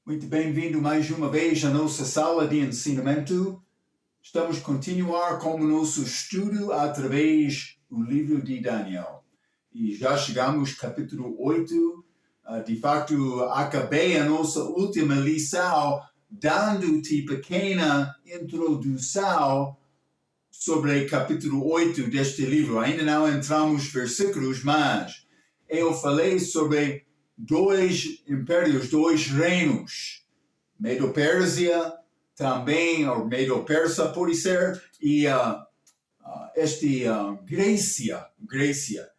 Muito bem-vindo mais uma vez à nossa sala de ensinamento. Estamos a continuar com o nosso estudo através do livro de Daniel. E já chegamos ao capítulo 8. De facto, acabei a nossa última lição dando-te pequena introdução sobre o capítulo 8 deste livro. Ainda não entramos nos versículos, mas eu falei sobre dois impérios, dois reinos, Medo-Pérsia, também, ou Medo-Persa, pode ser, e Grécia.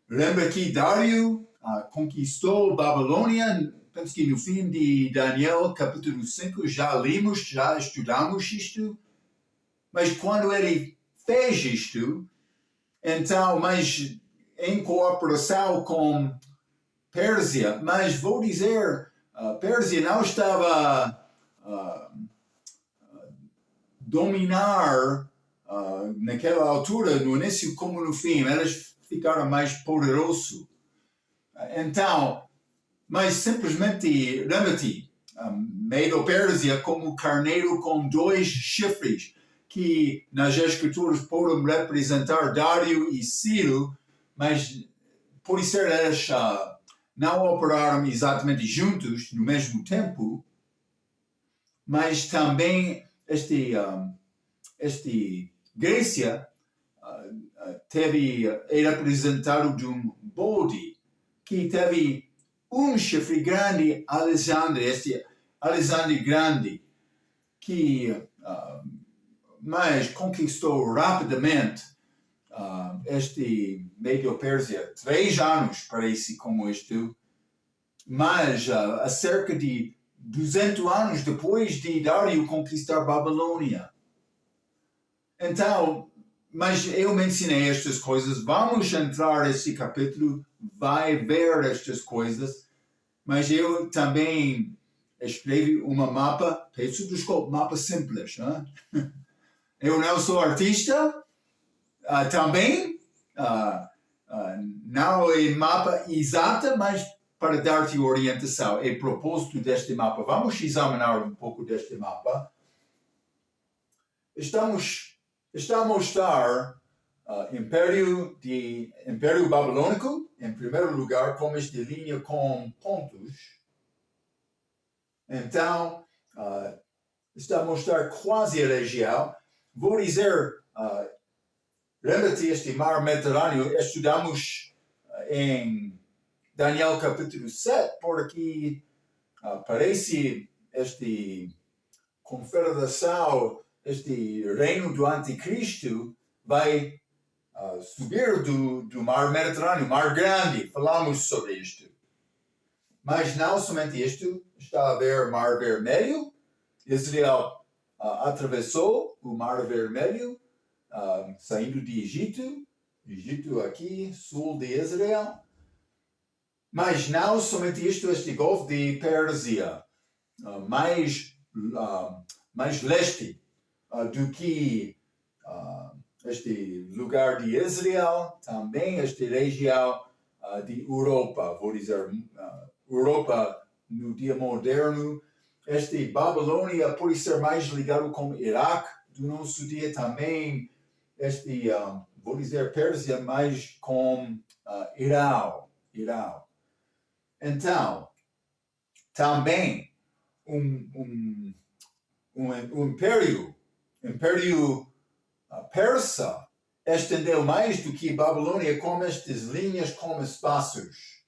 Lembra que Dário conquistou Babilônia? Penso que no fim de Daniel, capítulo 5, já lemos, já estudamos isto. Mas quando ele fez isto, então, mas em cooperação com Pérsia, mas vou dizer, Pérsia não estava dominar naquela altura, no início como no fim, eles ficaram mais poderosos. Então, mas simplesmente, lembra-te, Medo-Pérsia como carneiro com dois chifres, que nas escrituras podem representar Dário e Ciro, mas por isso eles não operaram exatamente juntos no mesmo tempo, mas também este Grécia é representado de um bode que teve um chifre grande, Alexandre Grande, que mas conquistou rapidamente este Medo-Pérsia, 3 anos parece como isto, mas há cerca de 200 anos depois de Dário conquistar Babilônia. Então, mas eu mencionei estas coisas, vamos entrar nesse capítulo, vai ver estas coisas, mas eu também escrevi uma mapa, peço desculpa, mapa simples. Né? Eu não sou artista, também, não é mapa exata, mas para dar-te orientação. É propósito deste mapa. Vamos examinar um pouco deste mapa. Está a mostrar Império Babilônico, em primeiro lugar, com esta linha com pontos. Então, está a mostrar quase a região. Vou dizer, lembra-te este mar Mediterrâneo, estudamos em Daniel capítulo 7, porque parece esta confederação, este reino do anticristo vai subir do mar Mediterrâneo, mar grande. Falamos sobre isto. Mas não somente isto, está a ver mar Vermelho. Israel atravessou o mar Vermelho, saindo de Egito aqui, sul de Israel. Mas não somente isto, este Golfo de Pérsia, mais leste do que este lugar de Israel, também esta região de Europa, vou dizer, Europa no dia moderno. Este Babilônia pode ser mais ligado com Iraque do nosso dia também. Este, vou dizer, Pérsia mais com Irão. Então, também um império persa estendeu mais do que Babilônia com estas linhas como espaços.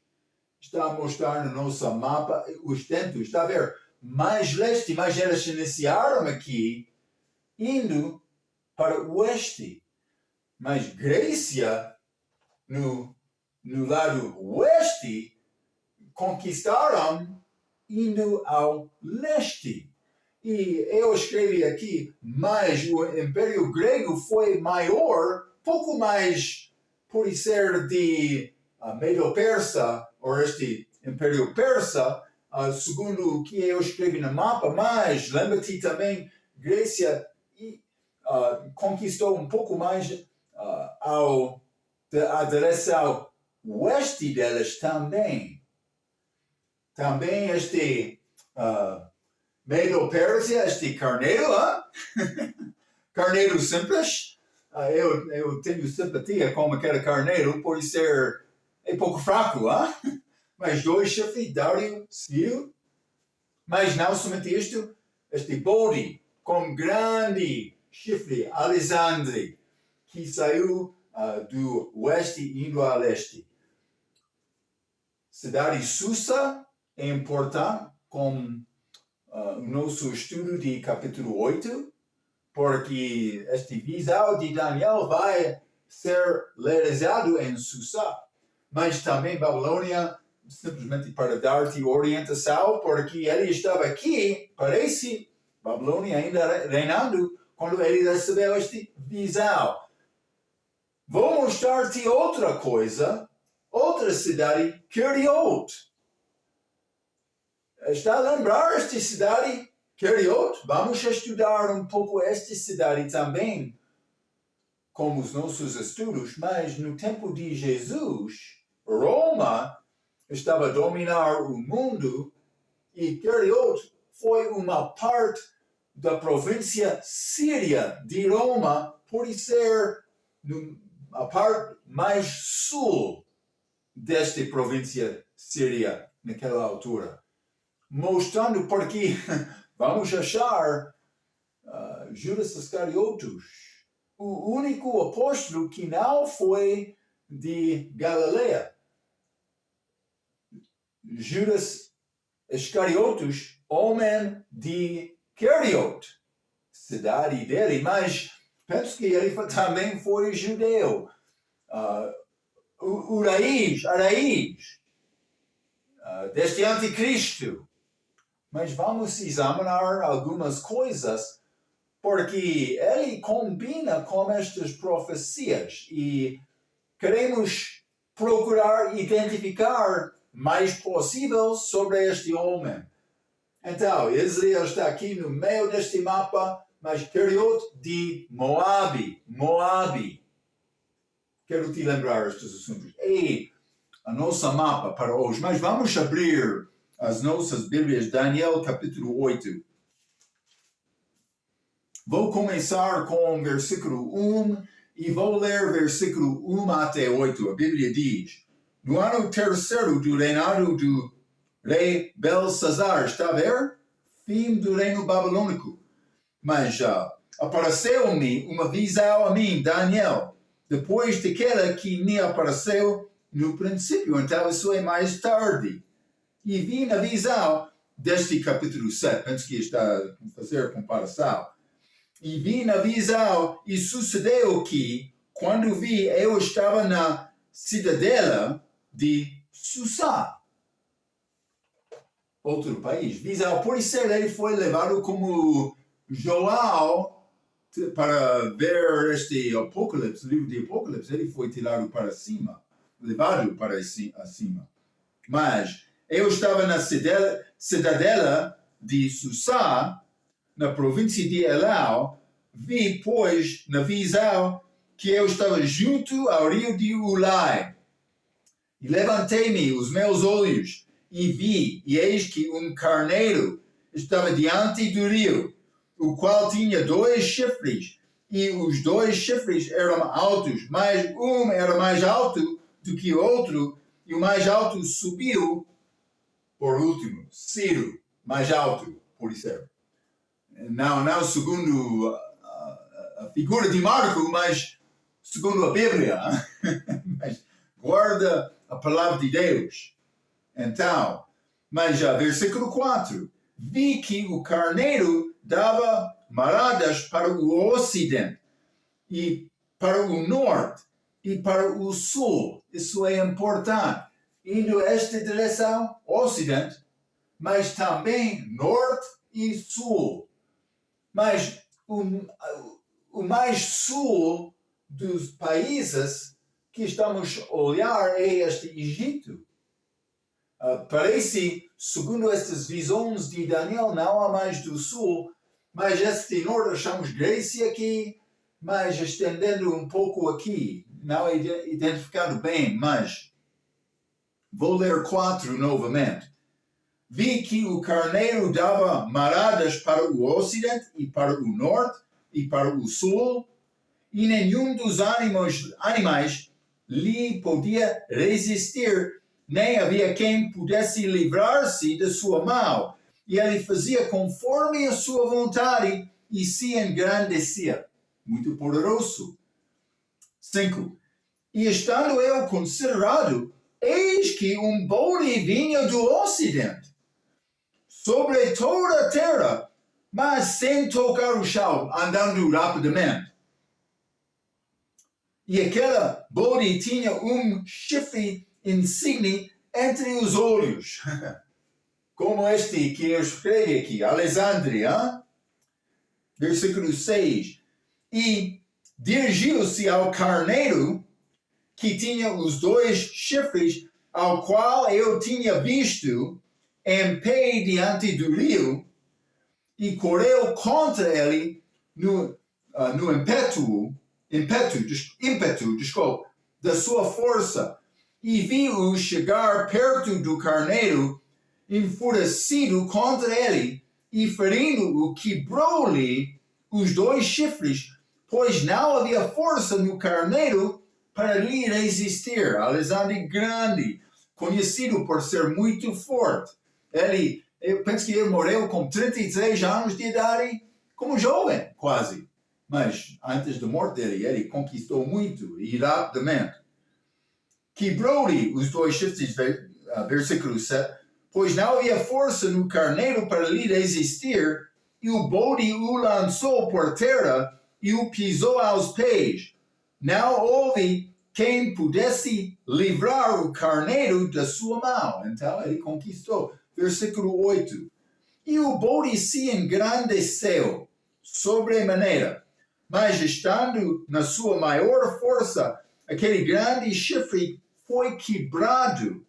Está a mostrar no nosso mapa os tentos. Está a ver mais leste, mas eles iniciaram aqui indo para o oeste. Mas Grécia, no lado oeste, conquistaram indo ao leste. E eu escrevi aqui, mas o Império Grego foi maior, pouco mais, por ser de Medo-Persa, ou este Império Persa, segundo o que eu escrevi no mapa, mas lembra-te também, Grécia conquistou um pouco mais a direção oeste deles também. Também este Medo-Pérsia, este carneiro, carneiro simples. Eu tenho simpatia com aquele carneiro por ser pouco fraco, mas 2 chifres, Dário, Ciro. Mas não somente isto, este bode com grande chifre, Alexandre, que saiu do oeste indo a leste. Cidade Susa é importante com o nosso estudo de capítulo 8, porque este visão de Daniel vai ser realizado em Susa. Mas também Babilônia, simplesmente para dar-te orientação, porque ele estava aqui, parece, Babilônia ainda reinando, quando ele recebeu este visão. Vou mostrar-te outra coisa, outra cidade, Keriot. Está a lembrar esta cidade, Keriot? Vamos estudar um pouco esta cidade também, como os nossos estudos, mas no tempo de Jesus, Roma estava a dominar o mundo e Keriot foi uma parte da província síria de Roma, por ser a parte mais sul desta província síria naquela altura. Mostrando porque vamos achar Judas Iscariotes, o único apóstolo que não foi de Galileia. Judas Iscariotes, homem de Keriot, cidade dele, mas penso que ele também foi judeu. A raiz deste anticristo. Mas vamos examinar algumas coisas, porque ele combina com estas profecias e queremos procurar identificar mais possível sobre este homem. Então, Israel está aqui no meio deste mapa, mas Keriot de Moabe. Quero te lembrar estes assuntos. E a nossa mapa para hoje, mas vamos abrir as nossas Bíblias, Daniel capítulo 8. Vou começar com versículo 1 e vou ler versículo 1 até 8. A Bíblia diz: no ano terceiro do reinado do rei Belsazar, está a ver? Fim do reino babilônico. Mas apareceu-me uma visão a mim, Daniel, depois daquela que me apareceu no princípio. Então isso é mais tarde. E vi na visão deste capítulo 7, penso que está a fazer comparação. E vi na visão, e sucedeu que, quando vi, eu estava na cidadela de Susa, outro país. Visão, por isso ele foi levado como João para ver este Apocalipse, livro de Apocalipse. Ele foi tirado para cima, levado para cima. Mas eu estava na cidadela de Susa, na província de Elau. Vi, pois, na visão, que eu estava junto ao rio de Ulai. E levantei-me os meus olhos e vi, e eis que um carneiro estava diante do rio, o qual tinha 2 chifres, e os 2 chifres eram altos, mas um era mais alto do que o outro, e o mais alto subiu por último. Ciro, mais alto, por isso. Não segundo a figura de Marco, mas segundo a Bíblia. Mas guarda a palavra de Deus. Então, mas versículo 4. Vi que o carneiro dava maradas para o ocidente, e para o norte, e para o sul. Isso é importante. Indo esta direção, ocidente, mas também norte e sul. Mas o mais sul dos países que estamos a olhar é este Egito. Parece, segundo estas visões de Daniel, não há mais do sul, mas este norte achamos Grécia aqui, mas estendendo um pouco aqui, não é identificado bem, mas vou ler 4 novamente. vi que o carneiro dava maradas para o ocidente e para o norte e para o sul, e nenhum dos animais lhe podia resistir, nem havia quem pudesse livrar-se da sua mão. E ele fazia conforme a sua vontade e se engrandecia. Muito poderoso. 5. E estando eu considerado, eis que bode vinha do ocidente, sobre toda a terra, mas sem tocar o chão, andando rapidamente. E aquela bode tinha chifre insigne entre os olhos, como este que eu escrevi aqui, Alexandre, versículo 6. E dirigiu-se ao carneiro, que tinha os 2 chifres, ao qual eu tinha visto em pé diante do rio, e correu contra ele no ímpeto da sua força, e viu-o chegar perto do carneiro, enfurecido contra ele, e ferindo-o, quebrou-lhe os 2 chifres, pois não havia força no carneiro para lhe resistir. Alexandre Grande, conhecido por ser muito forte. Eu penso que ele morreu com 33 anos de idade, como jovem, quase. Mas antes da morte dele, ele conquistou muito e rapidamente. Quebrou-lhe os 2 chifres, versículo 7, pois não havia força no carneiro para lhe resistir, e o bode o lançou por terra e o pisou aos pés. Não houve quem pudesse livrar o carneiro da sua mão. Então ele conquistou. Versículo 8. E o bode se engrandeceu sobremaneira, mas estando na sua maior força, aquele grande chifre foi quebrado,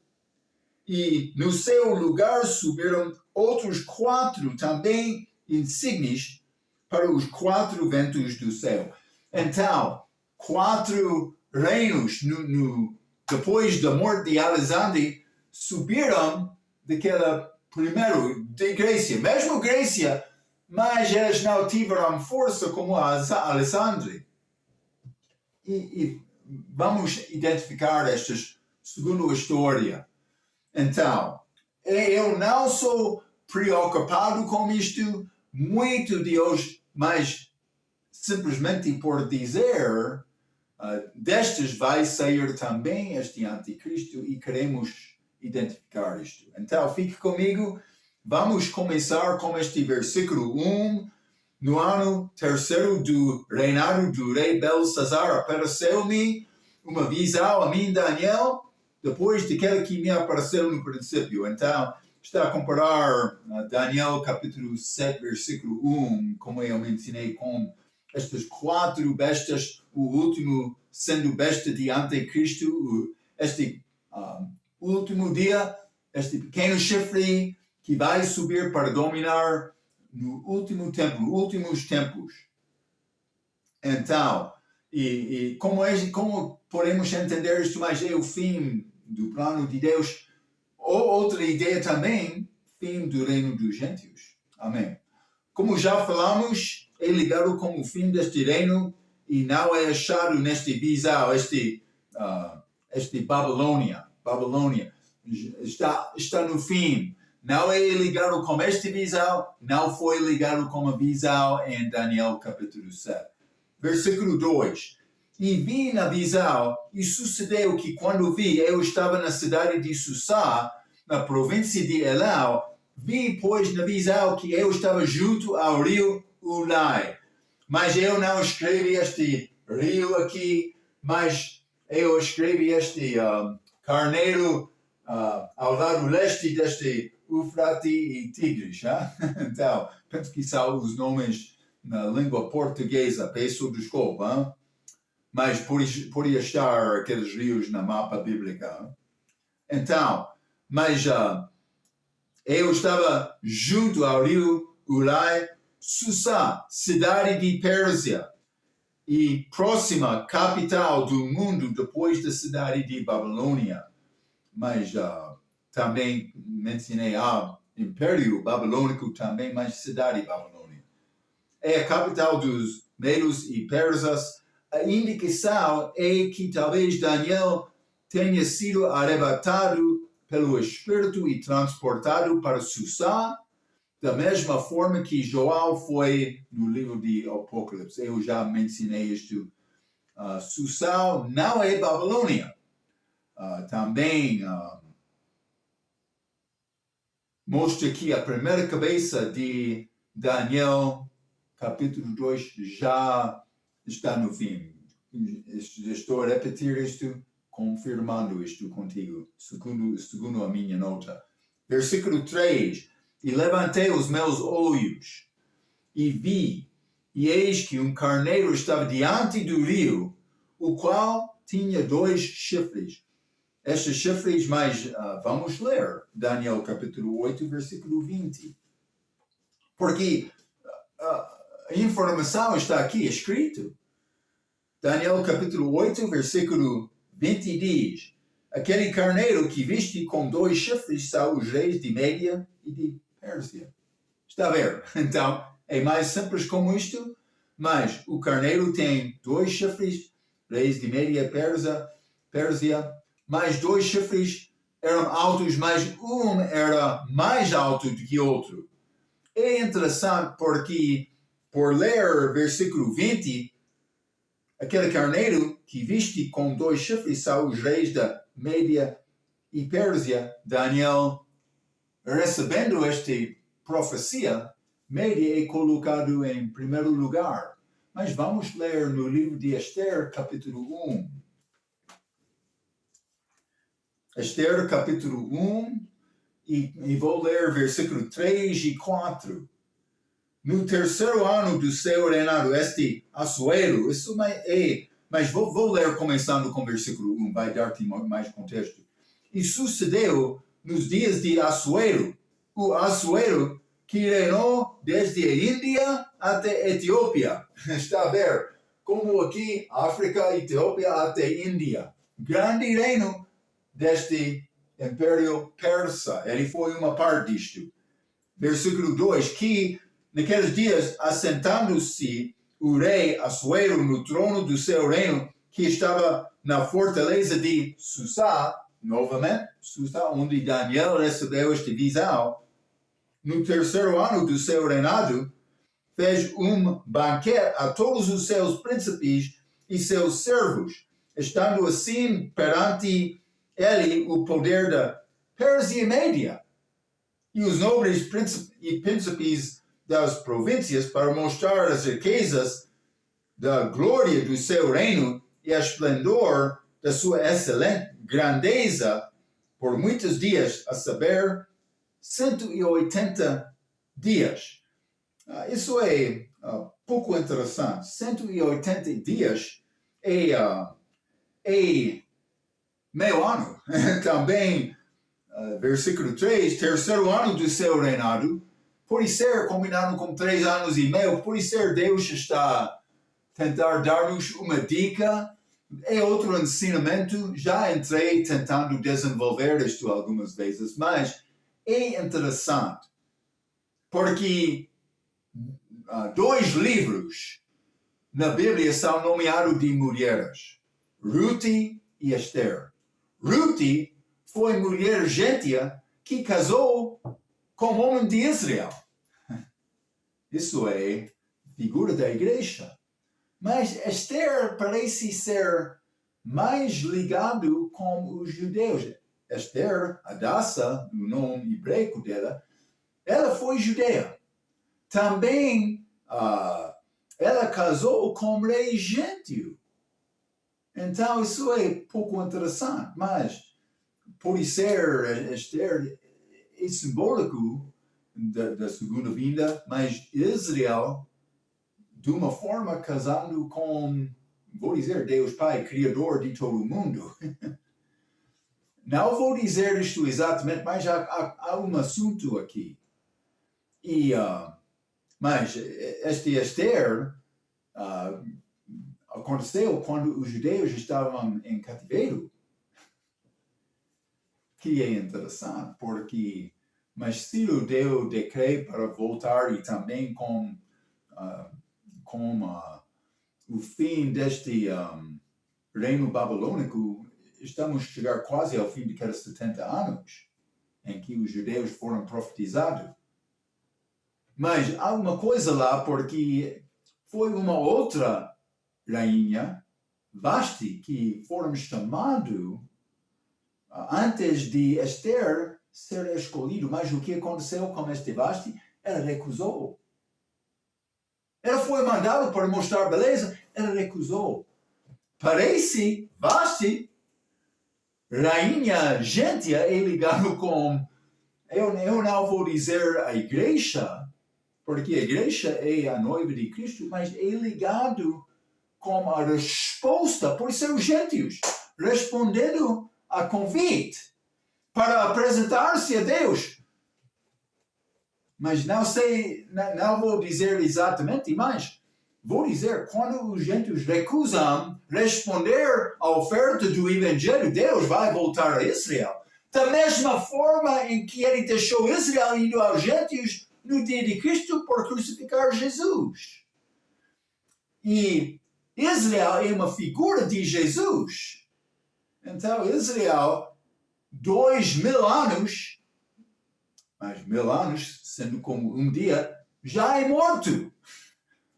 e no seu lugar subiram outros 4 também insignes para os 4 ventos do céu. Então, 4 reinos depois da morte de Alexandre subiram daquela primeiro de Grécia, mesmo Grécia, mas eles não tiveram força como Alexandre. E vamos identificar estas segundo a história. Então, eu não sou preocupado com isto muito de hoje, mas simplesmente por dizer, destes vai sair também este anticristo e queremos identificar isto. Então, fique comigo. Vamos começar com este versículo 1. No ano 3º do reinado do rei Belsazar, apareceu-me uma visão a mim, Daniel, depois daquela que me apareceu no princípio. Então, está a comparar Daniel capítulo 7, versículo 1, como eu mencionei, com estas 4 bestas, o último sendo besta de anticristo, este último dia, este pequeno chifre que vai subir para dominar no último tempo, últimos tempos. Então, como podemos entender isto, mas é o fim do plano de Deus, ou outra ideia também, fim do reino dos gentios. Amém. Como já falamos, é ligado com o fim deste reino e não é achado neste visão, este Babilônia está no fim. Não é ligado com este visão, não foi ligado com a visão em Daniel capítulo 7. Versículo 2. E vi na visão, e sucedeu que quando vi, eu estava na cidade de Sussá, na província de Elau, vi, pois, na visão que eu estava junto ao rio Ulai. Mas eu não escrevi este rio aqui, mas eu escrevi este carneiro ao lado leste deste Eufrates e Tigres. Então, penso que são os nomes na língua portuguesa, peço desculpa, mas podia estar aqueles rios na mapa bíblica. Então, mas eu estava junto ao rio Ulai, Sussá, cidade de Pérsia, e próxima capital do mundo depois da cidade de Babilônia. Mas também mencionei Império Babilônico também, mas cidade Babilônia. É a capital dos Medos e Persas. A indicação é que talvez Daniel tenha sido arrebatado pelo Espírito e transportado para Susá, da mesma forma que João foi no livro de Apocalipse. Eu já mencionei isto. Susá não é Babilônia. Também mostra que a primeira cabeça de Daniel, capítulo 2, já está no fim. Estou a repetir isto, confirmando isto contigo, segundo a minha nota. Versículo 3. E levantei os meus olhos e vi, e eis que um carneiro estava diante do rio, o qual tinha 2 chifres. Estes chifres, mas vamos ler Daniel capítulo 8, versículo 20. Porque a informação está aqui escrito. Daniel capítulo 8, versículo 20 diz: aquele carneiro que viste com 2 chifres são os reis de Média e de Pérsia. Está a ver? Então, é mais simples como isto, mas o carneiro tem 2 chifres, reis de Média e Pérsia, mais 2 chifres eram altos, mas um era mais alto do que o outro. É interessante porque, por ler versículo 20, aquele carneiro que viste com 2 chifres são os reis da Média e Pérsia. Daniel, recebendo esta profecia, Média é colocado em primeiro lugar. Mas vamos ler no livro de Esther, capítulo 1. Esther, capítulo 1, e vou ler versículo 3 e 4. No terceiro ano do seu reinado, este Assuero, isso é, mas vou ler começando com versículo 1, vai dar-te mais contexto. E sucedeu nos dias de Assuero, o Assuero que reinou desde a Índia até a Etiópia. Está a ver? Como aqui, África, Etiópia até Índia. Grande reino deste Império Persa. Ele foi uma parte disto. Versículo 2, que naqueles dias, assentando-se o rei Assuero no trono do seu reino, que estava na fortaleza de Susá, novamente, Susá, onde Daniel recebeu esta visão, no terceiro ano do seu reinado, fez um banquete a todos os seus príncipes e seus servos, estando assim perante ele o poder da Pérsia e Média, e os nobres e príncipes das províncias, para mostrar as riquezas da glória do seu reino e a esplendor da sua excelente grandeza por muitos dias, a saber, 180 dias. Isso é pouco interessante. 180 dias é meio ano. Também, versículo 3, terceiro ano do seu reinado, pode ser combinado com 3 anos e meio, pode ser Deus está tentar dar-nos uma dica. É outro ensinamento, já entrei tentando desenvolver isto algumas vezes, mas é interessante, porque 2 livros na Bíblia são nomeados de mulheres, Ruth e Esther. Ruth foi mulher gêntia que casou com o homem de Israel. Isso é figura da igreja. Mas Esther parece ser mais ligado com os judeus. Esther, Hadassah, o nome hebraico dela, ela foi judeia. Também ela casou com um rei gentio. Então isso é pouco interessante, mas pode ser Esther é simbólico da segunda vinda, mas Israel, de uma forma, casando com, vou dizer, Deus Pai, Criador de todo o mundo. Não vou dizer isto exatamente, mas há um assunto aqui. Mas este Esther aconteceu quando os judeus estavam em cativeiro. Que é interessante, porque Mas Ciro deu decreto para voltar e também com o fim deste reino babilônico, estamos a chegar quase ao fim daqueles 70 anos em que os judeus foram profetizados. Mas há uma coisa lá, porque foi uma outra rainha, Vasti, que foram chamados antes de Esther ser escolhido. Mas o que aconteceu com este Vasti? Ela recusou. Ela foi mandada para mostrar beleza, ela recusou. Parece, Vasti, rainha gentia, é ligado com... Eu não vou dizer a igreja, porque a igreja é a noiva de Cristo, mas é ligado com a resposta por ser os gentios, respondendo a convite para apresentar-se a Deus. Mas não sei, não vou dizer exatamente, mas vou dizer, quando os gentios recusam responder à oferta do Evangelho, Deus vai voltar a Israel. Da mesma forma em que ele deixou Israel indo aos gentios no dia de Cristo por crucificar Jesus. E Israel é uma figura de Jesus. Então, Israel, 2000 anos, mas 1000 anos, sendo como um dia, já é morto.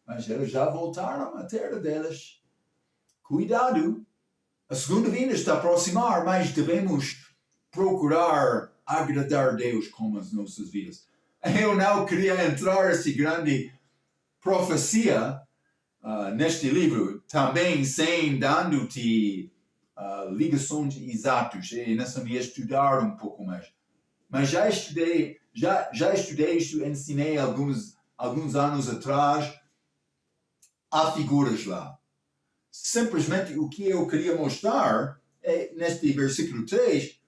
Mas eles já voltaram à terra deles. Cuidado, a segunda vinda está a aproximar, mas devemos procurar agradar a Deus com as nossas vidas. Eu não queria entrar nessa grande profecia neste livro, também sem dando-te ligações exatas, e nessa me estudar um pouco mais. Mas já estudei isto, ensinei alguns anos atrás, há figuras lá. Simplesmente o que eu queria mostrar é, neste versículo 3,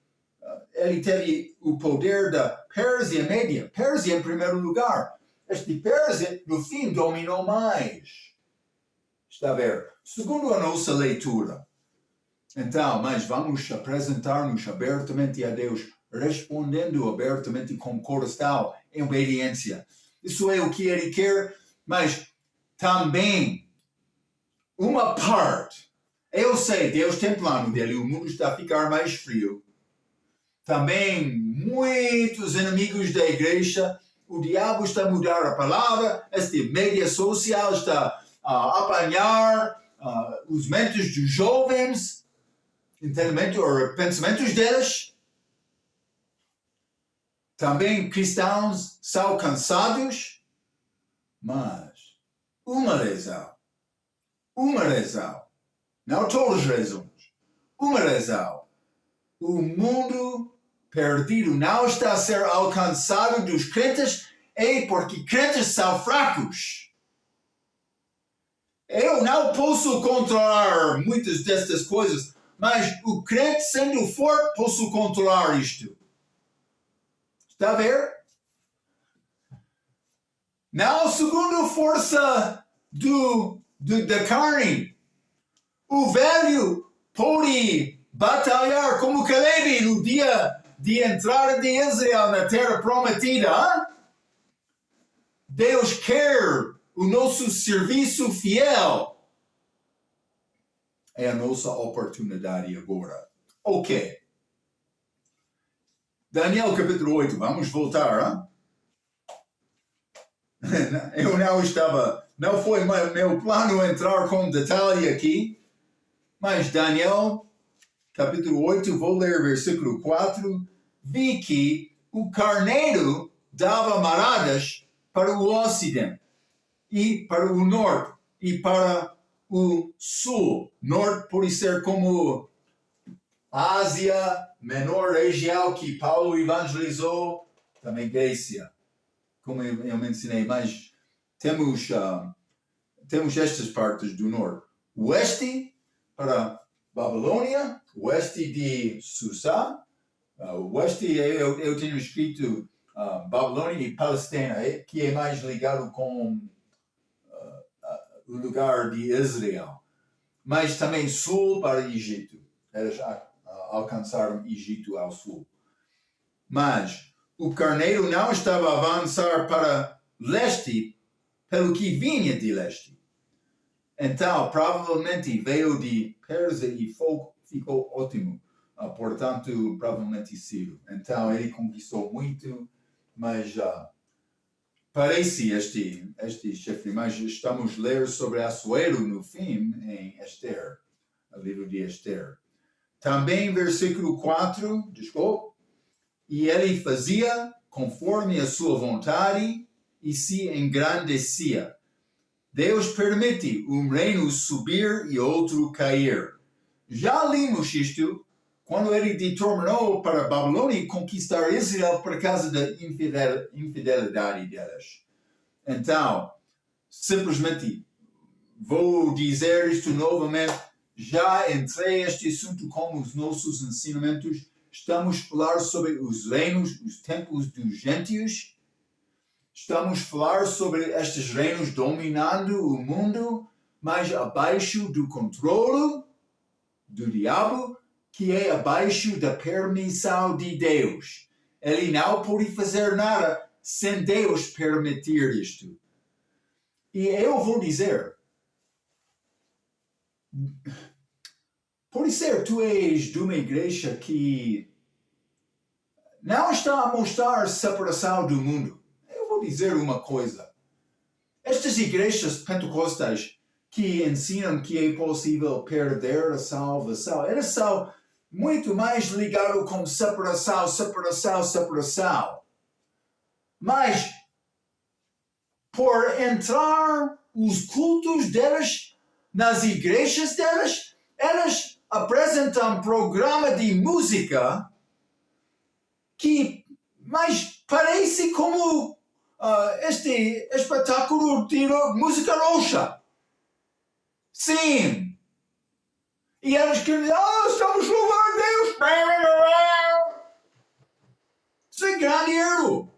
ele teve o poder da Pérsia Média. Pérsia em primeiro lugar. Este Pérsia, no fim, dominou mais. Está a ver? Segundo a nossa leitura. Então, mas vamos apresentar-nos abertamente a Deus, respondendo abertamente com coração, em obediência. Isso é o que ele quer, mas também uma parte. Eu sei, Deus tem plano dele, o mundo está a ficar mais frio. Também muitos inimigos da igreja, o diabo está a mudar a palavra, esta mídia social está a apanhar os mentes dos jovens, entendimento ou pensamentos deles. Também cristãos são cansados, mas uma razão, não todas as razões, uma razão, o mundo perdido não está a ser alcançado dos crentes é porque crentes são fracos. Eu não posso controlar muitas destas coisas, mas o crente sendo forte, posso controlar isto. Está a ver? Não segundo a força da carne. O velho pode batalhar como Caleb no dia de entrada de Israel na terra prometida. Hein? Deus quer o nosso serviço fiel. É a nossa oportunidade agora. Ok. Daniel capítulo 8, vamos voltar. Eu não foi meu plano entrar com detalhe aqui, mas Daniel capítulo 8, vou ler versículo 4, vi que o carneiro dava maradas para o ocidente, e para o norte, e para o sul. Norte pode ser como Ásia, menor região que Paulo evangelizou, também Grécia, como eu mencionei, mas temos estas partes do norte. Oeste para Babilônia, oeste de Susa, oeste eu tenho escrito Babilônia e Palestina, que é mais ligado com o lugar de Israel. Mas também sul para Egito. Eles alcançaram Egito ao sul. Mas o carneiro não estava a avançar para leste, pelo que vinha de leste. Então, provavelmente veio de Pérsia e ficou ótimo. Portanto, provavelmente Ciro. Então, ele conquistou muito, mas parece este chefe. Mas estamos a ler sobre Assuero no fim, em Esther, o livro de Esther. Também, versículo 4, desculpa. E ele fazia conforme a sua vontade e se engrandecia. Deus permite um reino subir e outro cair. Já lemos isto quando ele determinou para a Babilônia conquistar Israel por causa da infidelidade delas. Então, simplesmente vou dizer isto novamente. Já entrei este assunto com os nossos ensinamentos. Estamos a falar sobre os reinos, os templos dos gentios. Estamos a falar sobre estes reinos dominando o mundo, mas abaixo do controle do diabo, que é abaixo da permissão de Deus. Ele não pode fazer nada sem Deus permitir isto. E eu vou dizer, pode ser tu és de uma igreja que não está a mostrar separação do mundo. Eu vou dizer uma coisa. Estas igrejas pentecostais que ensinam que é possível perder a salvação, elas são muito mais ligadas com separação. Mas, por entrar os cultos delas, nas igrejas delas, elas apresentam programa de música que mais parece como este espetáculo de música roxa. Sim. E elas querem dizer, estamos louvando a Deus. Isso é grande erro.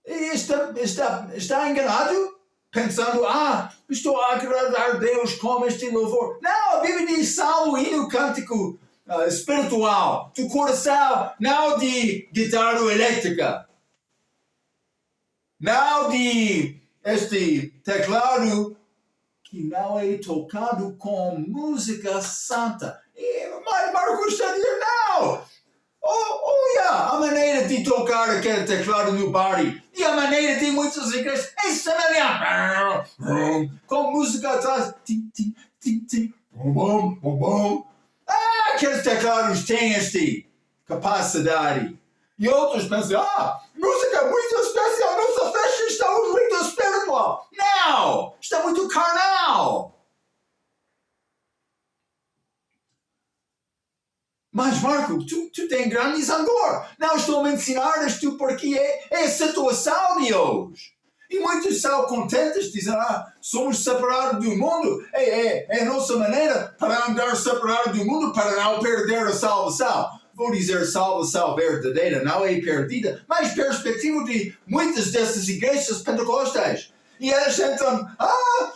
E está enganado? Pensando, estou a agradar a Deus com este louvor. Não, a Bíblia diz salmo, hino, cântico espiritual, do coração, não de guitarra elétrica. Não de este teclado que não é tocado com música santa. E Marcos está a dizer, não! Olha a maneira de tocar aquele teclado no bar e a maneira de muitas igrejas é semelhante. Com música atrás. Tim, tim, tim, tim. Bom, bom, bom. Aqueles teclados têm esta capacidade. E outros pensam, música muito especial, nossa festa está muito espiritual. Não! Está muito carnal. Mas, Marco, tu tens grande zangor. Não estou a ensinar isto porque é a situação de hoje. E muitos são contentes, dizem, somos separados do mundo. É a nossa maneira para andar separado do mundo, para não perder a salvação. Vou dizer salvação verdadeira, não é perdida, mas perspectiva de muitas dessas igrejas pentecostais. E elas tentam,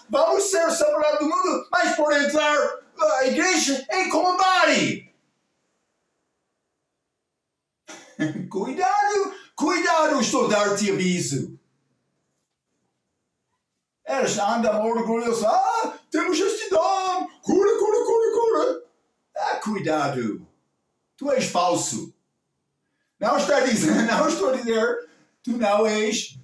vamos ser separados do mundo, mas por entrar a igreja é como body. Cuidado, estou a dar-te aviso. Elas andam orgulhosas, temos este dom, cura. Cuidado, tu és falso. Não estou a dizer, tu não és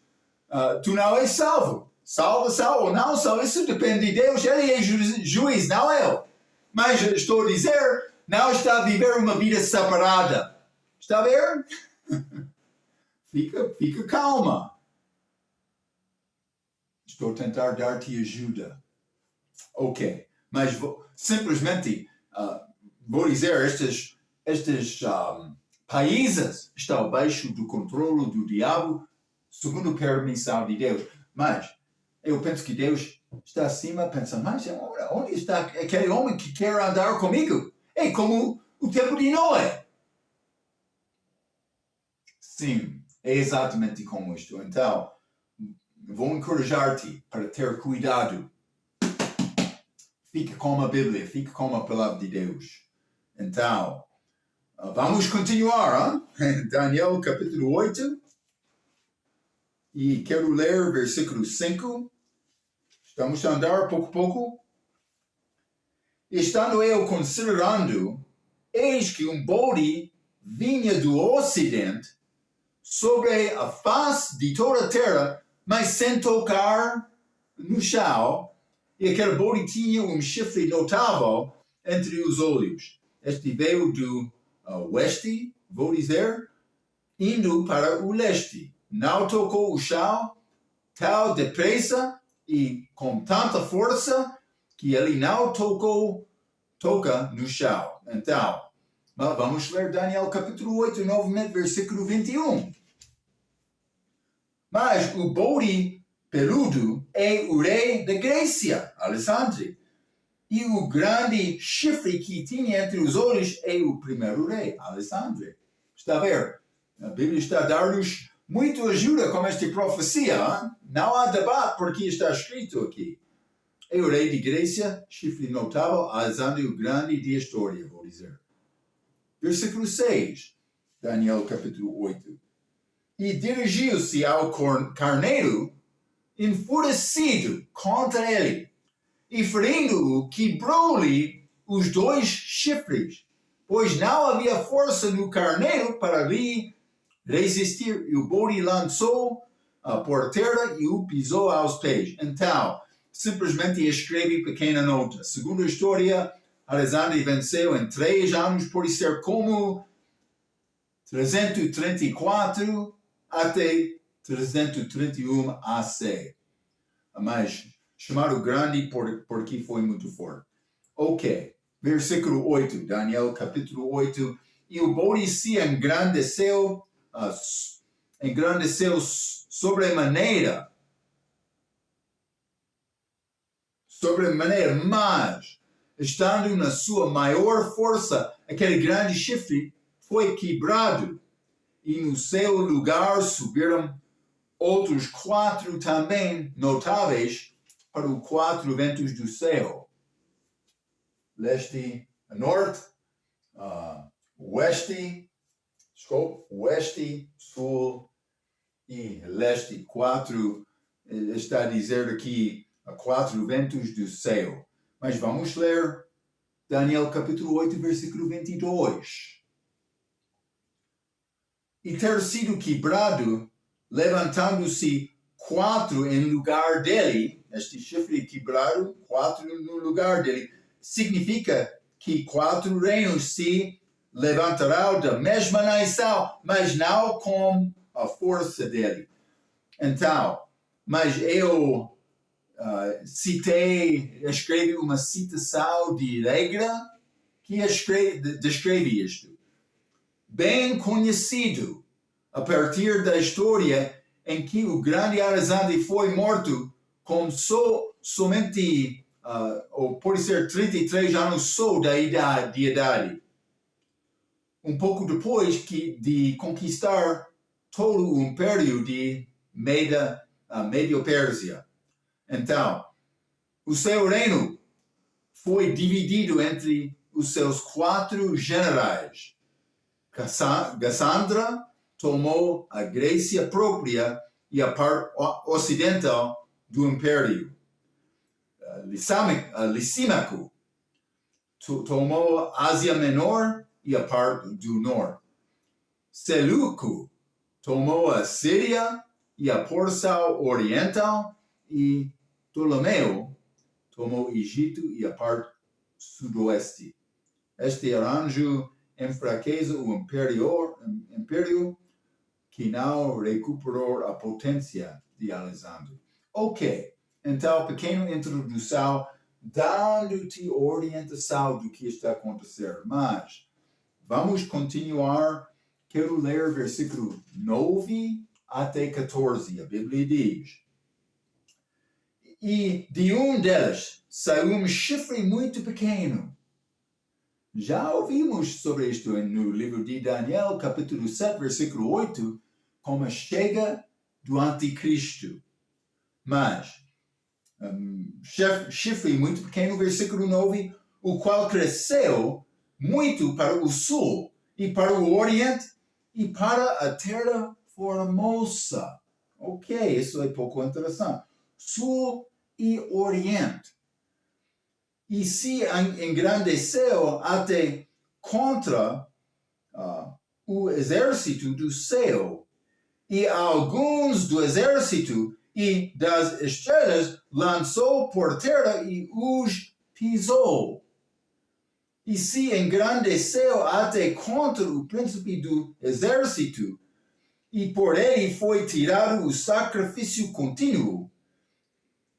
salvo. Salvação ou não salvo, isso depende de Deus, ele é juiz, não eu. Mas estou a dizer, não está a viver uma vida separada. Está a ver? Fica calma. Estou a tentar dar-te ajuda. Ok. Mas simplesmente vou dizer, estes países estão abaixo do controle do diabo, segundo a permissão de Deus. Mas eu penso que Deus está acima, pensando, mas onde está aquele homem que quer andar comigo? É como o tempo de Noé. Sim, é exatamente como isto. Então, vou encorajar-te para ter cuidado. Fica com a Bíblia, fica com a palavra de Deus. Então, Vamos continuar, hein? Daniel capítulo 8. E quero ler versículo 5. Estamos a andar pouco a pouco. Estando eu considerando, eis que bode vinha do ocidente sobre a face de toda a terra, mas sem tocar no chão, e aquele bode tinha chifre notável entre os olhos. Este veio do oeste, vou dizer, indo para o leste. Não tocou o chão tal depressa e com tanta força que ele não toca no chão. Então, vamos ler Daniel capítulo 8, novamente, versículo 21. Mas o bode peludo é o rei da Grécia, Alexandre. E o grande chifre que tinha entre os olhos é o primeiro rei, Alexandre. Está a ver? A Bíblia está a dar-nos muito ajuda com esta profecia. Hein? Não há debate porque está escrito aqui. É o rei de Grécia, chifre notável, Alexandre o grande de história, vou dizer. Versículo 6, Daniel capítulo 8. E dirigiu-se ao carneiro, enfurecido contra ele, e ferindo-o, quebrou-lhe os 2 chifres, pois não havia força no carneiro para lhe resistir, e o bode lançou por terra e o pisou aos pés. Então, simplesmente escreve pequena nota. Segundo a história, Alexandre venceu em 3 anos, por ser como 334 até 331 AC. Mas chamado grande porque foi muito forte. Ok, versículo 8, Daniel capítulo 8. E o bode se engrandeceu sobremaneira, mas, estando na sua maior força, aquele grande chifre foi quebrado, e no seu lugar subiram outros 4 também notáveis para os 4 ventos do céu. Leste, norte, oeste, sul e leste. 4, está a dizer aqui, 4 ventos do céu. Mas vamos ler Daniel capítulo 8, versículo 22. E ter sido quebrado, levantando-se 4 em lugar dele, este chifre quebrado, 4 no lugar dele, significa que 4 reinos se levantarão da mesma nação, mas não com a força dele. Então, mas eu escrevi uma citação de regra que descreve isto. Bem conhecido a partir da história em que o grande Alexandre foi morto com somente, ou pode ser 33 anos só de idade. Um pouco depois de conquistar todo o império de Médio-Pérsia. Então, o seu reino foi dividido entre os seus 4 generais. Cassandra tomou a Grécia própria e a parte ocidental do império. Lisímaco tomou a Ásia Menor e a parte do norte. Seleuco tomou a Síria e a porção oriental, e Ptolomeu tomou o Egito e a parte sudoeste. Este arranjo enfraquece o império que não recuperou a potência de Alexandre. Ok, então, pequena introdução, dando-te orientação do que está a acontecer. Mas, vamos continuar. Quero ler versículo 9 até 14. A Bíblia diz: E de deles saiu chifre muito pequeno. Já ouvimos sobre isto no livro de Daniel, capítulo 7, versículo 8, como a chega do anticristo. Mas, chifre muito pequeno, versículo 9, o qual cresceu muito para o sul e para o Oriente, e para a Terra Formosa. Ok, isso é pouco interessante. Sul e Oriente. E se engrandeceu até contra o exército do céu, e alguns do exército e das estrelas lançou por terra e os pisou. E se engrandeceu até contra o príncipe do exército, e por ele foi tirado o sacrifício contínuo,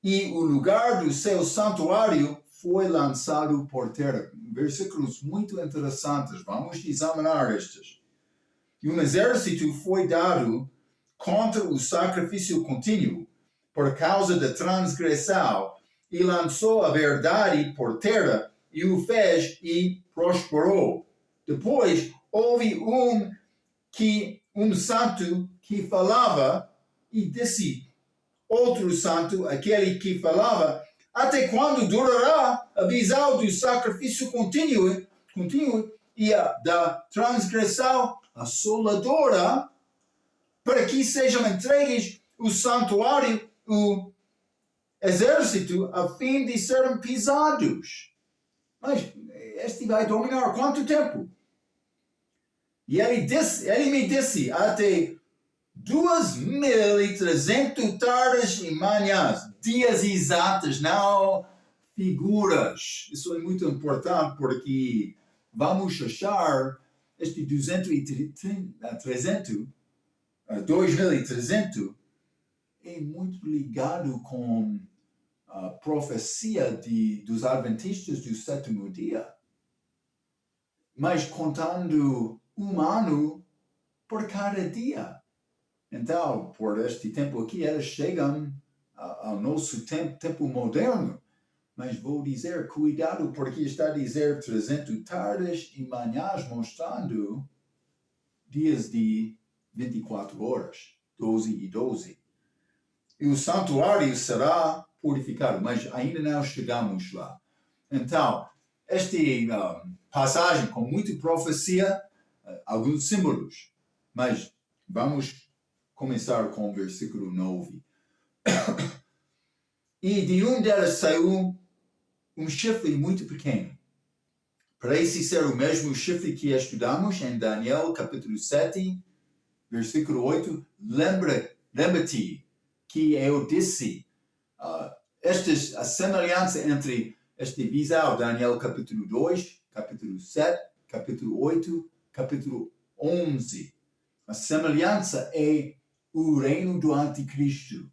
e o lugar do seu santuário foi lançado por terra. Versículos muito interessantes, vamos examinar estes. E um exército foi dado contra o sacrifício contínuo, por causa da transgressão, e lançou a verdade por terra, e o fez e prosperou. Depois houve um santo que falava, e disse outro santo, aquele que falava, até quando durará a visão do sacrifício contínuo e da transgressão assoladora, para que sejam entregues o santuário, o exército, a fim de serem pisados. Mas este vai dominar quanto tempo? E ele me disse, até 2.300 tardes e manhãs, dias exatos, não figuras. Isso é muito importante porque vamos achar este 2.300 é muito ligado com a profecia dos adventistas do sétimo dia, mas contando um ano por cada dia. Então, por este tempo aqui, elas chegam ao nosso tempo moderno. Mas vou dizer, cuidado, porque está a dizer 300 tardes e manhãs, mostrando dias de 24 horas, 12 e 12. E o santuário será purificado, mas ainda não chegamos lá. Então, esta passagem com muita profecia, alguns símbolos, mas vamos começar com o versículo 9. E de delas saiu um chifre muito pequeno. Parece ser o mesmo chifre que estudamos em Daniel, capítulo 7, versículo 8. Lembra-te que eu disse a semelhança entre este visão, Daniel capítulo 2, capítulo 7, capítulo 8, capítulo 11. A semelhança é o reino do anticristo.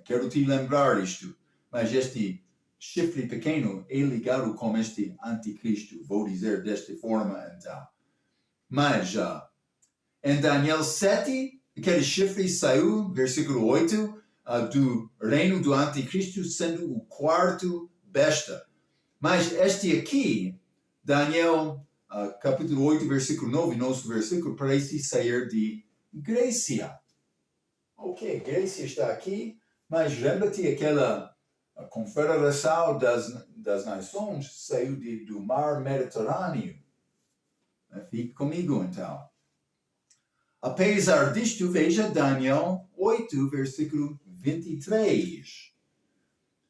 Quero te lembrar isto, mas este chifre pequeno é ligado com este anticristo. Vou dizer desta forma, então. Mas em Daniel 7, aquele chifre saiu, versículo 8, do reino do anticristo, sendo o quarto besta. Mas este aqui, Daniel capítulo 8, versículo 9, nosso versículo, parece sair de Grécia. Ok, Grécia está aqui, mas lembra-te aquela confederação das nações saiu do mar Mediterrâneo. Fique comigo, então. Apesar disto, veja Daniel 8, versículo 23.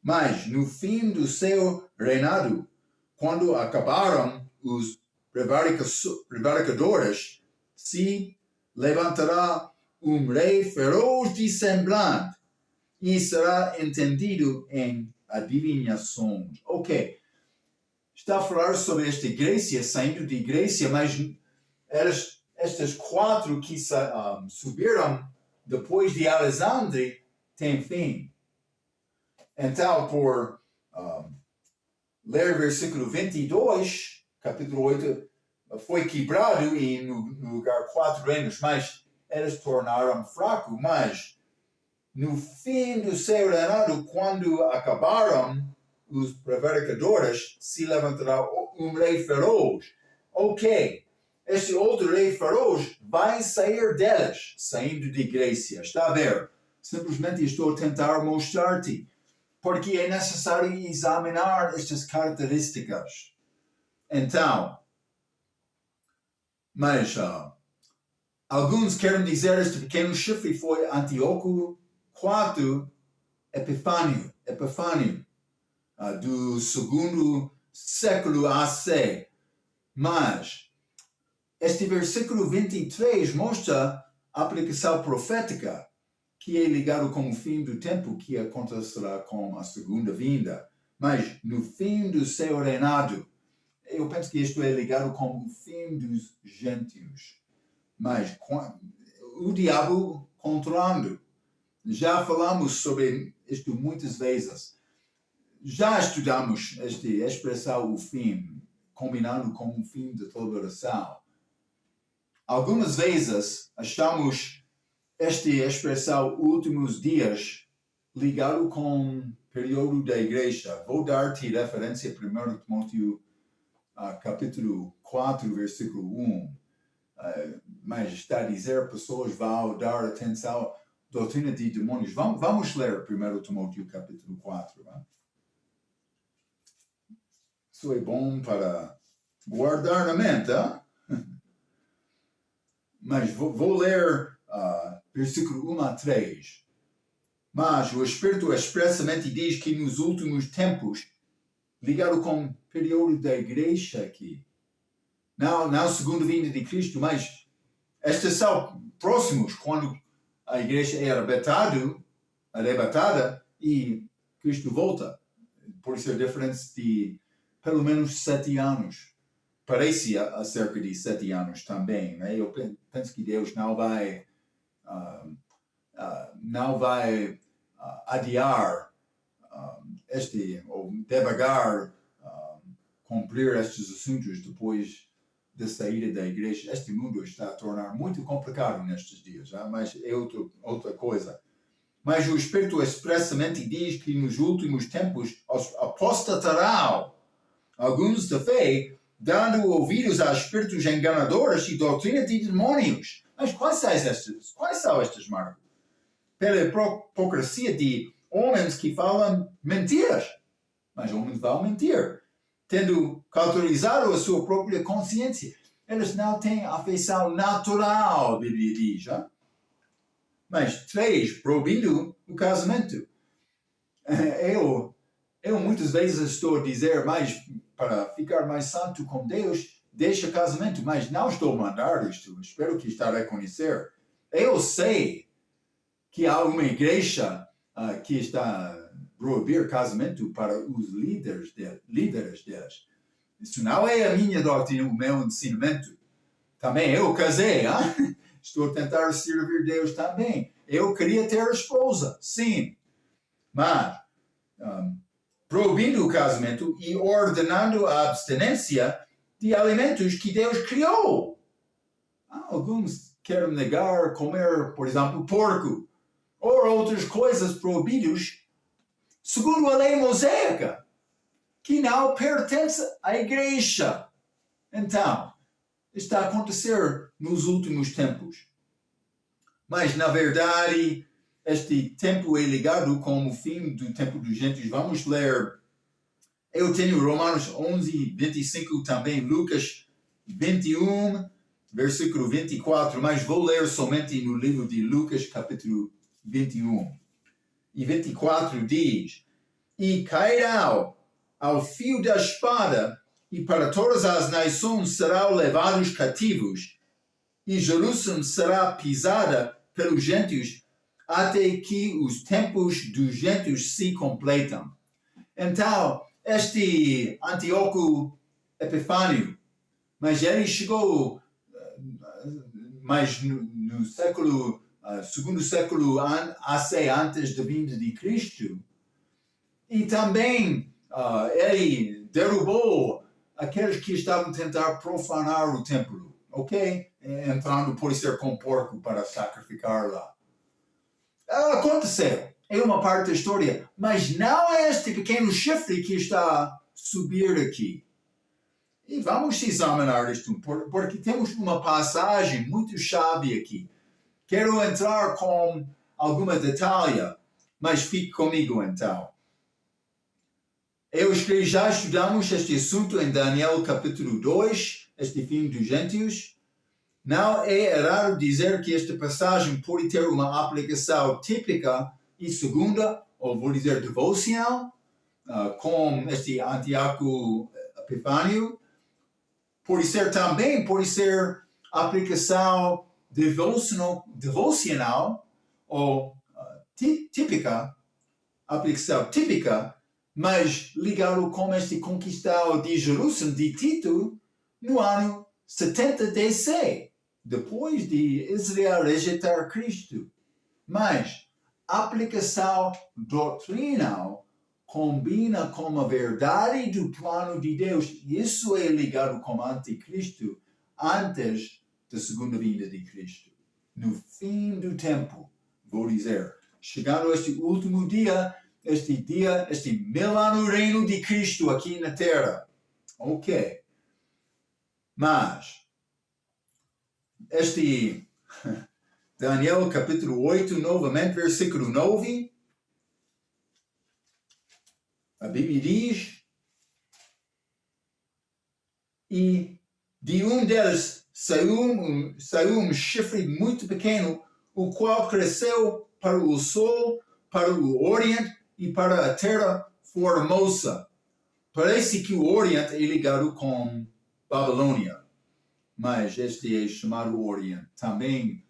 Mas no fim do seu reinado, quando acabaram os prevaricadores, se levantará um rei feroz de semblante e será entendido em adivinhações. Ok, está a falar sobre esta Grécia, saindo de Grécia, mas estas 4 que subiram depois de Alexandre têm fim. Então, por ler o versículo 22, capítulo 8, foi quebrado e no lugar 4 reinos, mas eles tornaram fraco. Mas no fim do seu reinado, quando acabaram os prevaricadores, se levantará um rei feroz. Ok, este outro rei feroz vai sair deles, saindo de Grécia. Está a ver? Simplesmente estou a tentar mostrar-te, porque é necessário examinar estas características. Então, Mas alguns querem dizer este pequeno chifre foi Antíoco IV Epifânio, do segundo século AC. Mas este versículo 23 mostra a aplicação profética que é ligado com o fim do tempo que acontecerá com a segunda vinda. Mas no fim do seu reinado, eu penso que isto é ligado com o fim dos gentios. Mas o diabo controlando. Já falamos sobre isto muitas vezes. Já estudamos esta expressão o fim, combinando com o fim da celebração. Algumas vezes achamos esta expressão últimos dias ligado com o período da igreja. Vou dar-te referência a 1 Timóteo capítulo 4, versículo 1. Mas está a dizer pessoas vão dar atenção à doutrina de demônios. Vamos ler 1 Timóteo capítulo 4. Isso é bom para guardar na mente. Mas vou ler versículo 1 a 3. Mas o Espírito expressamente diz que nos últimos tempos, ligado com o período da igreja aqui, não segunda vinda de Cristo, mas estes são próximos quando a igreja é arrebatada e Cristo volta. Por ser diferente de pelo menos 7 anos. Parece acerca de 7 anos também. Né? Eu penso que Deus não vai adiar ou devagar cumprir estes assuntos depois da saída da igreja. Este mundo está a tornar muito complicado nestes dias, mas é outra coisa. Mas o Espírito expressamente diz que nos últimos tempos apostatarão alguns da fé, dando ouvidos a espíritos enganadores e doutrina de demônios. Mas quais são estes, Marcos? Pela hipocrisia de homens que falam mentiras. Mas homens vão mentir, tendo cauterizado a sua própria consciência. Eles não têm afeição natural, a Bíblia diz. Mas 3, proibindo o casamento. Eu muitas vezes estou a dizer, mas para ficar mais santo com Deus, deixa casamento, mas não estou a mandar isto. Espero que está a reconhecer. Eu sei que há uma igreja que está a proibir casamento para os líderes deles. Isso não é a minha doutrina, o meu ensinamento. Também eu casei, estou a tentar servir Deus também. Eu queria ter esposa, sim. Mas proibindo o casamento e ordenando a abstinência de alimentos que Deus criou. Alguns querem negar comer, por exemplo, porco ou outras coisas proibidas segundo a lei mosaica, que não pertence à igreja. Então, está a acontecer nos últimos tempos. Mas, na verdade, este tempo é ligado com o fim do tempo dos gentios. Vamos ler. Eu tenho Romanos 11, 25, também Lucas 21, versículo 24, mas vou ler somente no livro de Lucas, capítulo 21. E 24 diz: E cairão ao fio da espada, e para todas as nações serão levados cativos, e Jerusalém será pisada pelos gentios, até que os tempos dos gentios se completam. Então, este Antíoco Epifânio, mas ele chegou no século, segundo século AC, antes da vinda de Cristo, e também ele derrubou aqueles que estavam a tentar profanar o templo, ok? Entrando por ser com porco para sacrificar lá. Aconteceu, é uma parte da história, mas não é este pequeno chifre que está a subir aqui. E vamos examinar isto, porque temos uma passagem muito chave aqui. Quero entrar com alguma detalhe, mas fique comigo então. Já estudamos este assunto em Daniel capítulo 2, este fim dos gentios, Não é errado dizer que esta passagem pode ter uma aplicação típica e segunda, ou vou dizer devocional, com este Antíoco Epifânio. Pode ser aplicação devocional ou típica, aplicação típica, mas ligado com este conquistado de Jerusalém de Tito no ano 70 DC, depois de Israel rejeitar Cristo. Mas aplicação doutrinal combina com a verdade do plano de Deus. Isso é ligado com o anticristo antes da segunda vinda de Cristo. No fim do tempo, vou dizer, chegando a este último dia, este 1000 reino de Cristo aqui na Terra. Ok. Mas, Daniel capítulo 8, novamente, versículo 9, a Bíblia diz, e de deles saiu um chifre muito pequeno, o qual cresceu para o sol, para o oriente e para a terra formosa. Parece que o oriente é ligado com Babilônia, mas este é chamado oriente. Também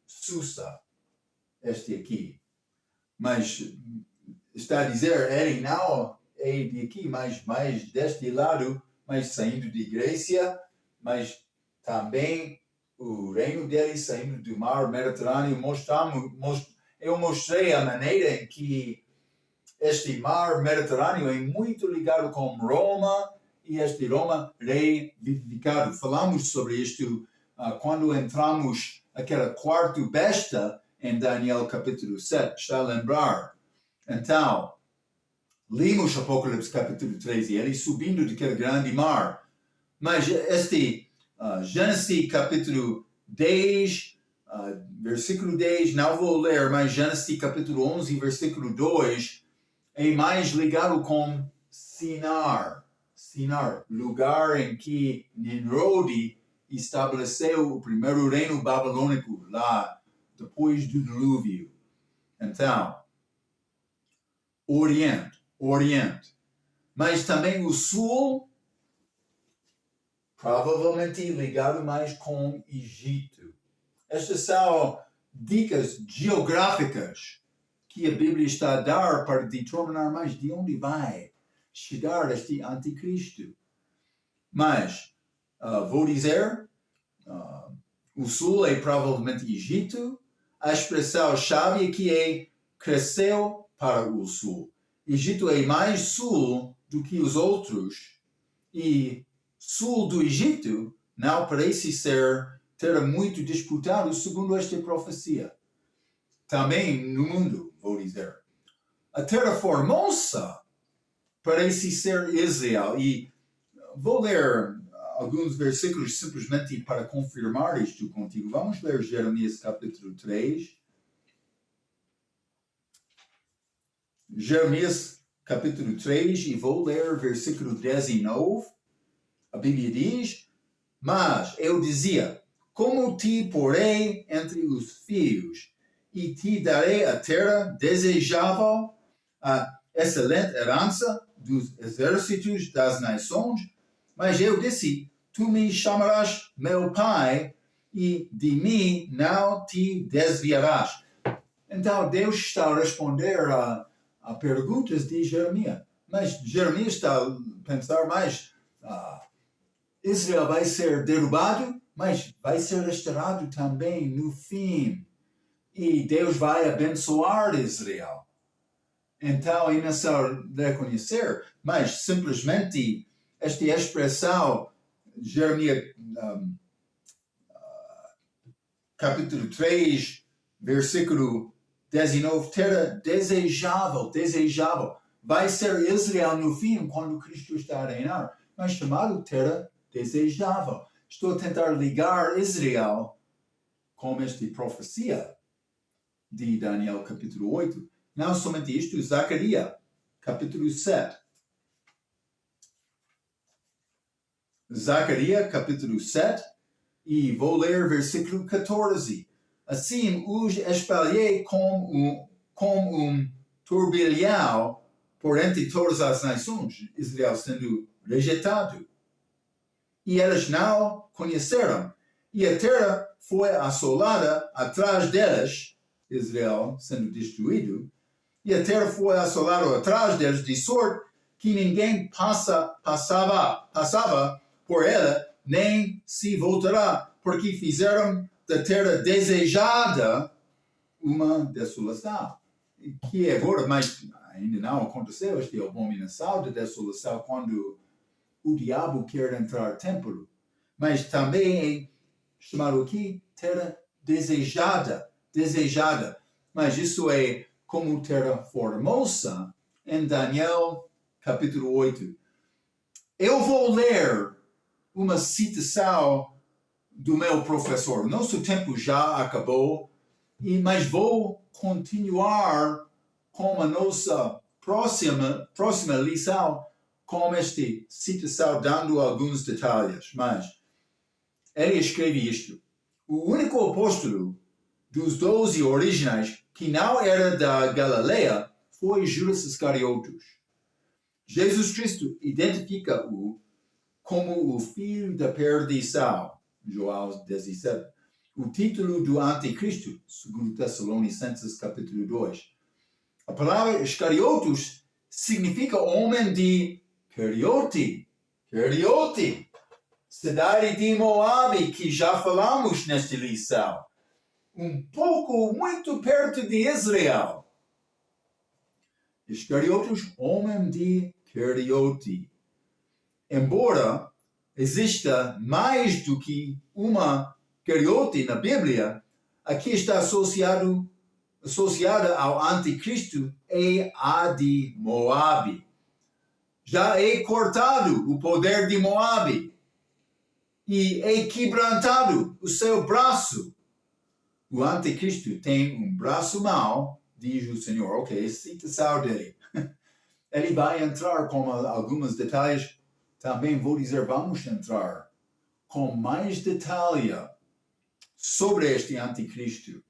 Susa, este aqui. Mas está a dizer, ele não é de aqui, mas mais deste lado, mas saindo de Grécia, mas também o reino dele saindo do mar Mediterrâneo. Eu mostrei a maneira em que este mar Mediterrâneo é muito ligado com Roma e este Roma revivificado. Falamos sobre isto quando entramos aquela quarta besta em Daniel capítulo 7, está a lembrar? Então, lemos Apocalipse capítulo 13, ele subindo daquele grande mar. Mas Gênesis capítulo 10, versículo 10, não vou ler, mas Gênesis capítulo 11, versículo 2, é mais ligado com Sinar, lugar em que Nimrod estabeleceu o primeiro reino babilônico lá, depois do dilúvio. Então, Oriente. Mas também o Sul, provavelmente ligado mais com Egito. Estas são dicas geográficas que a Bíblia está a dar para determinar mais de onde vai chegar este anticristo. Mas, vou dizer, o Sul é provavelmente Egito. A expressão-chave aqui é cresceu para o Sul. Egito é mais sul do que os outros. E sul do Egito não parece ser terra muito disputado segundo esta profecia. Também no mundo, vou dizer. A terra formosa parece ser Israel. E vou ler alguns versículos simplesmente para confirmar isto contigo. Vamos ler Jeremias capítulo 3. Jeremias capítulo 3, e vou ler versículo 19. A Bíblia diz, mas eu dizia, como te porei entre os fios, e te darei a terra desejável, a excelente herança dos exércitos das nações, mas eu disse, tu me chamarás meu pai, e de mim não te desviarás. Então Deus está a responder a perguntas de Jeremias. Mas Jeremias está a pensar mais, Israel vai ser derrubado, mas vai ser restaurado também no fim. E Deus vai abençoar Israel. Então é necessário reconhecer, mas simplesmente esta expressão, Jeremias capítulo 3, versículo 19, terra desejável. Vai ser Israel no fim, quando Cristo está a reinar, mas chamado terra desejável. Estou a tentar ligar Israel com esta profecia de Daniel capítulo 8. Não somente isto, Zacarias capítulo 7. Zacarias capítulo 7, E vou ler versículo 14. Assim os espalhei como turbilhão por entre todas as nações, Israel sendo rejeitado. E eles não conheceram. E a terra foi assolada atrás deles, Israel sendo destruído, e a terra foi assolada atrás deles, de sorte que ninguém passava por ela, nem se voltará, porque fizeram da terra desejada uma desolação. Que é agora, mas ainda não aconteceu esta abominação de desolação quando o diabo quer entrar no templo. Mas também é chamado aqui terra desejada. Mas isso é como terra formosa em Daniel capítulo 8. Eu vou ler uma citação do meu professor. Nosso tempo já acabou, mas vou continuar com a nossa próxima lição com esta citação, dando alguns detalhes. Mas ele escreve isto: o único apóstolo dos 12 originais que não era da Galileia foi Judas Iscariotes. Jesus Cristo identifica-o como o filho da perdição, João 17. O título do anticristo, segundo Tessalonicenses capítulo 2. A palavra Iscariotes significa homem de Cariote, cidade de Moabe, que já falamos nesta lição. Muito perto de Israel. Iscariotes, homem de Cariote. Embora exista mais do que uma Cariote na Bíblia, aqui está associada ao anticristo é a de Moabe. Já é cortado o poder de Moabe e é quebrantado o seu braço. O anticristo tem um braço mau, diz o Senhor. Ok, citação dele. Ele vai entrar com alguns detalhes. Também vou dizer, vamos entrar com mais detalhe sobre este anticristo.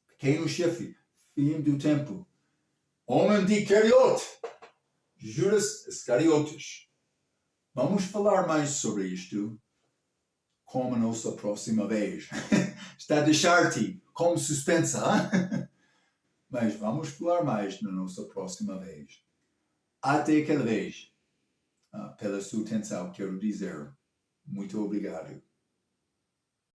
Pequeno chifre, fim do tempo. Homem de Cariote, Judas Iscariotes. Vamos falar mais sobre isto como a nossa próxima vez. Está a deixar-te como suspensa, hein? Mas vamos falar mais na nossa próxima vez. Até aquela vez. Pela sua atenção, quero dizer muito obrigado.